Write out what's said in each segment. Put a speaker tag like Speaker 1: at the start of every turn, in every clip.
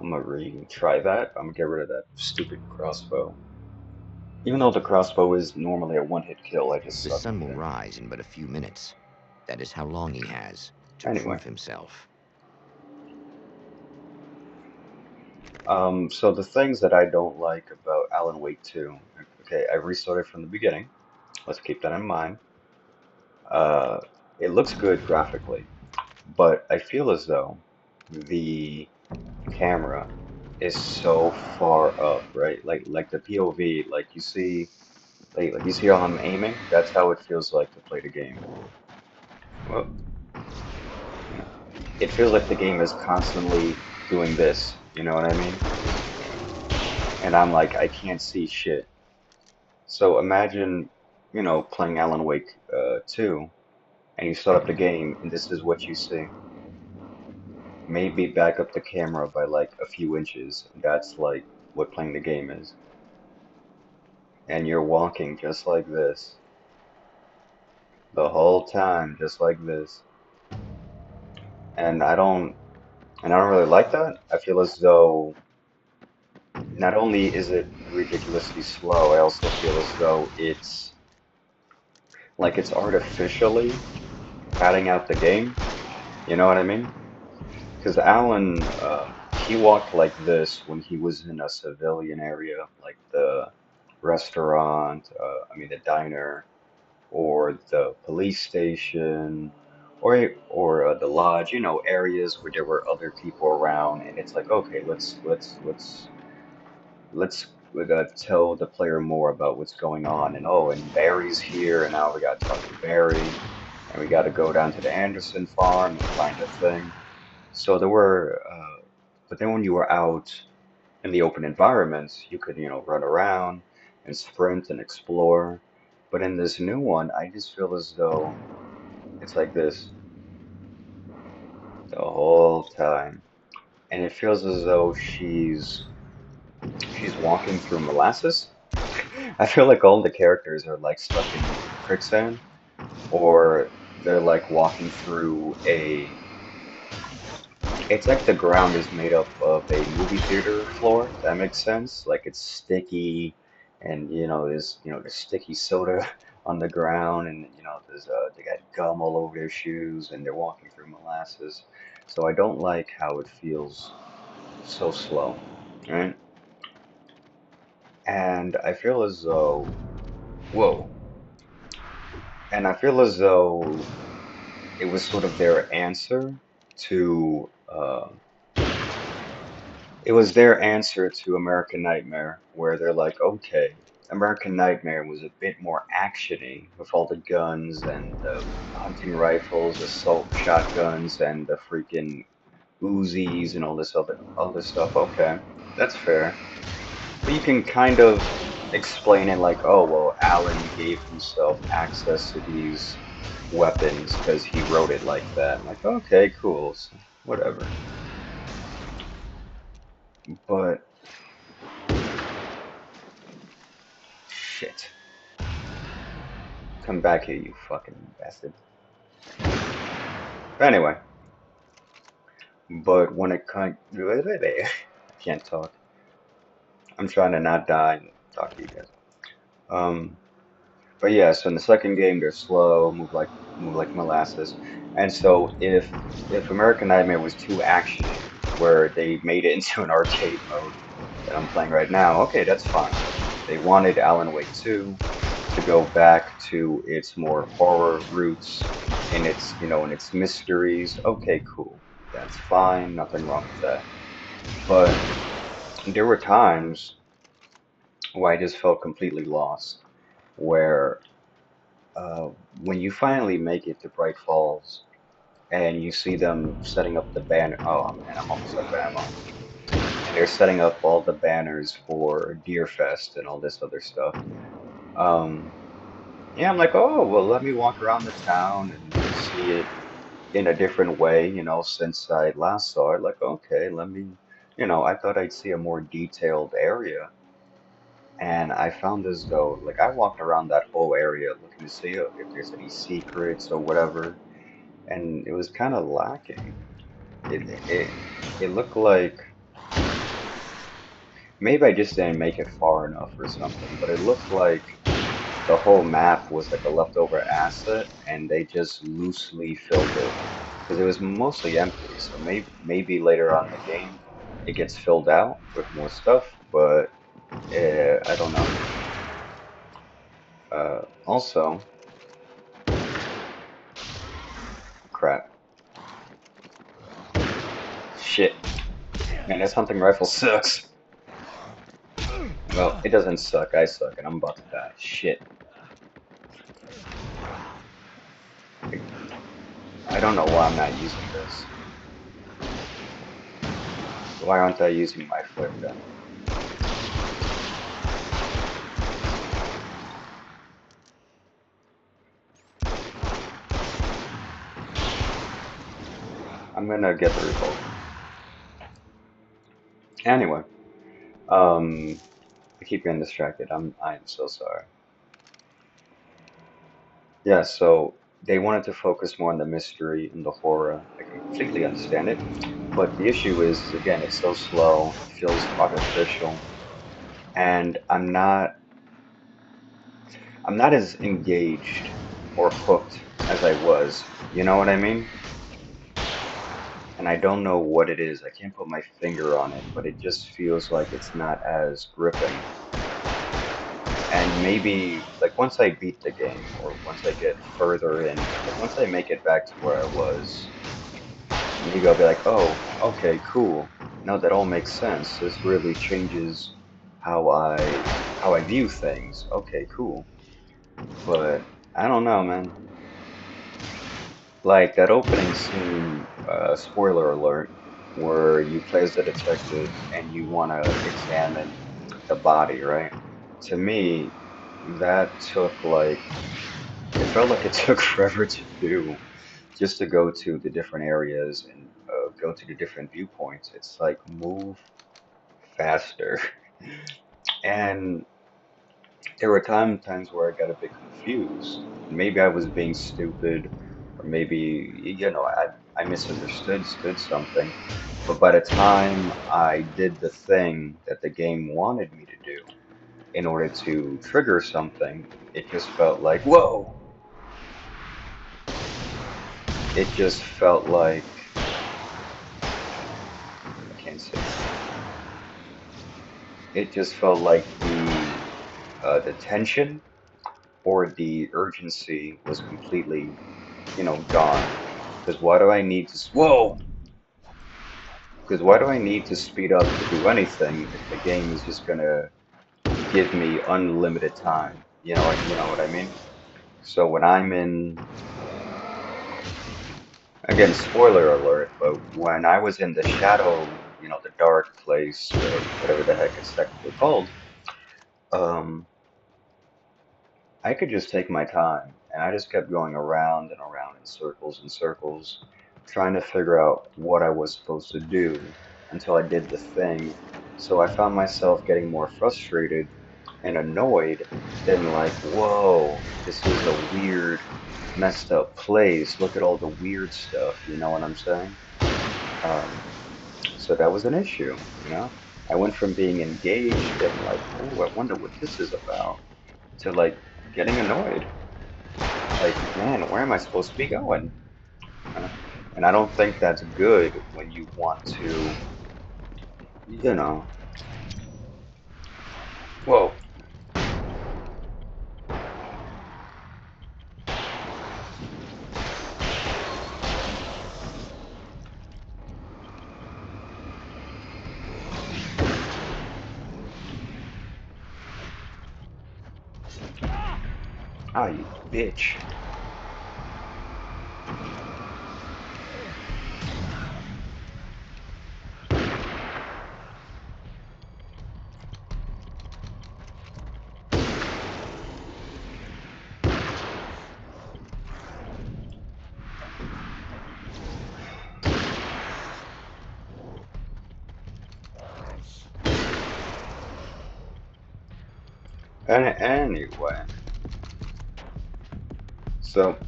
Speaker 1: I'm gonna retry that. I'm gonna get rid of that stupid crossbow. Even though the crossbow is normally a one-hit kill, I just
Speaker 2: The
Speaker 1: suck
Speaker 2: sun
Speaker 1: at
Speaker 2: will
Speaker 1: that.
Speaker 2: rise in but a few minutes. That is how long he has to
Speaker 1: Anyway,
Speaker 2: prove himself.
Speaker 1: so the things that I don't like about Alan Wake 2. Okay, I restarted from the beginning. Let's keep that in mind. Uh, it looks good graphically, but I feel as though the camera is so far up, right? Like the POV, like you see, like you see how I'm aiming. That's how it feels like to play the game. Well, you know, it feels like the game is constantly doing this. You know what I mean? And I'm like, I can't see shit. So imagine, playing Alan Wake 2, and you start up the game, and this is what you see. Maybe back up the camera by like a few inches. That's like what playing the game is. And you're walking just like this the whole time, just like this. And I don't really like that. I feel as though not only is it ridiculously slow, I also feel as though it's like it's artificially padding out the game. You know what I mean? Because Alan, he walked like this when he was in a civilian area, like the restaurant, the diner, or the police station, or the lodge. Areas where there were other people around, and it's like, okay, let's we gotta tell the player more about what's going on, and oh, and Barry's here, and now we gotta talk to Barry, and we gotta go down to the Anderson farm and find a thing. So there were, but then when you were out in the open environments, you could, run around and sprint and explore. But in this new one, I just feel as though it's like this the whole time. And it feels as though she's walking through molasses. I feel like all the characters are like stuck in quicksand, or they're like walking through a it's like the ground is made up of a movie theater floor, if that makes sense. Like it's sticky, and there's sticky soda on the ground, and they got gum all over their shoes, and they're walking through molasses. So I don't like how it feels so slow, right? And I feel as though, whoa, and I feel as though it was sort of their answer to it was their answer to American Nightmare, where they're like, okay, American Nightmare was a bit more actiony with all the guns and the hunting rifles, assault shotguns, and the freaking Uzis and all this stuff. Okay, that's fair. But you can kind of explain it like, oh, well, Alan gave himself access to these weapons because he wrote it like that. I'm like, okay, cool, so whatever. But shit. Come back here, you fucking bastard. But anyway, but when it comes, I can't talk. I'm trying to not die and talk to you guys. Um, but yeah, so in the second game, they're slow, move like molasses. And so if American Nightmare was too actiony, where they made it into an arcade mode that I'm playing right now, okay, that's fine. They wanted Alan Wake 2 to go back to its more horror roots in its mysteries. Okay, cool. That's fine, nothing wrong with that. But there were times where I just felt completely lost, where uh, when you finally make it to Bright Falls and you see them setting up the banner. Oh man, I'm almost out of ammo. And they're setting up all the banners for Deerfest and all this other stuff. Um, yeah, I'm like, oh, well, let me walk around the town and see it in a different way, since I last saw it. Like, okay, I thought I'd see a more detailed area. And I found as though, like, I walked around that whole area looking to see if there's any secrets or whatever, and it was kind of lacking. It, it, it looked like maybe I just didn't make it far enough or something, but it looked like the whole map was like a leftover asset and they just loosely filled it because it was mostly empty. So maybe later on in the game it gets filled out with more stuff, but I don't know. Also, crap, shit, man, this hunting rifle sucks. Well, it doesn't suck. I suck, and I'm about to die. Shit, I, I don't know why I'm not using this. Why aren't I using my flare gun? I'm gonna get the revolver. Anyway, um, I keep getting distracted. I am so sorry. Yeah, so they wanted to focus more on the mystery and the horror. I completely understand it, but the issue is again, it's so slow. It feels artificial, and I'm not as engaged or hooked as I was. You know what I mean? And I don't know what it is. I can't put my finger on it, but it just feels like it's not as gripping. And maybe like once I beat the game or once I get further in, like once I make it back to where I was, maybe I'll be like, "Oh, okay, cool. Now that all makes sense. This really changes how I view things. Okay, cool." But I don't know, man. Like that opening scene, spoiler alert, where you play as the detective and you want to examine the body, right? To me, that took like, it felt like it took forever to do just to go to the different areas and go to the different viewpoints. It's like move faster. And there were times where I got a bit confused. Maybe I was being stupid, or maybe, I misunderstood something. But by the time I did the thing that the game wanted me to do in order to trigger something, it just felt like, whoa! It just felt like, I can't say. It just felt like the tension or the urgency was completely, gone. Because why do I need to? Whoa! Because why do I need to speed up to do anything if the game is just gonna give me unlimited time? You know what I mean? So when I'm in, again, spoiler alert, but when I was in the shadow, the dark place, whatever the heck it's technically called, um, I could just take my time, and I just kept going around and around in circles and circles, trying to figure out what I was supposed to do until I did the thing. So I found myself getting more frustrated and annoyed than like, whoa, this is a weird, messed up place. Look at all the weird stuff, you know what I'm saying? Um, so that was an issue. I went from being engaged and like, oh, I wonder what this is about, to like getting annoyed. Like, man, where am I supposed to be going? Uh, and I don't think that's good when you want to, you know, whoa. Ah, you bitch. And anyway, so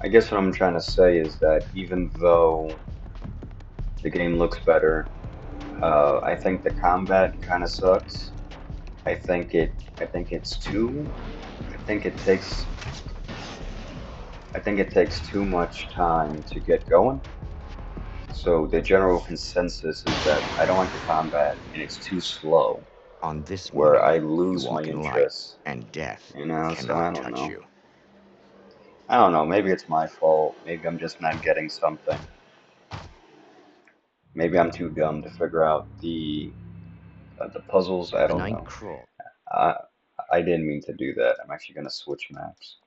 Speaker 1: I guess what I'm trying to say is that even though the game looks better, I think the combat kind of sucks. I think it's too. I think it takes. I think it takes too much time to get going. So the general consensus is that I don't like the combat and it's too slow,
Speaker 2: On this
Speaker 1: where
Speaker 2: morning,
Speaker 1: I
Speaker 2: you
Speaker 1: lose my
Speaker 2: walk in light,
Speaker 1: interest.
Speaker 2: and death
Speaker 1: You know, so
Speaker 2: cannot
Speaker 1: I don't
Speaker 2: touch
Speaker 1: know.
Speaker 2: you.
Speaker 1: I don't know. Maybe it's my fault. Maybe I'm just not getting something. Maybe I'm too dumb to figure out the puzzles. I
Speaker 2: The
Speaker 1: don't
Speaker 2: night
Speaker 1: know.
Speaker 2: crawl.
Speaker 1: I I didn't mean to do that. I'm actually gonna switch maps.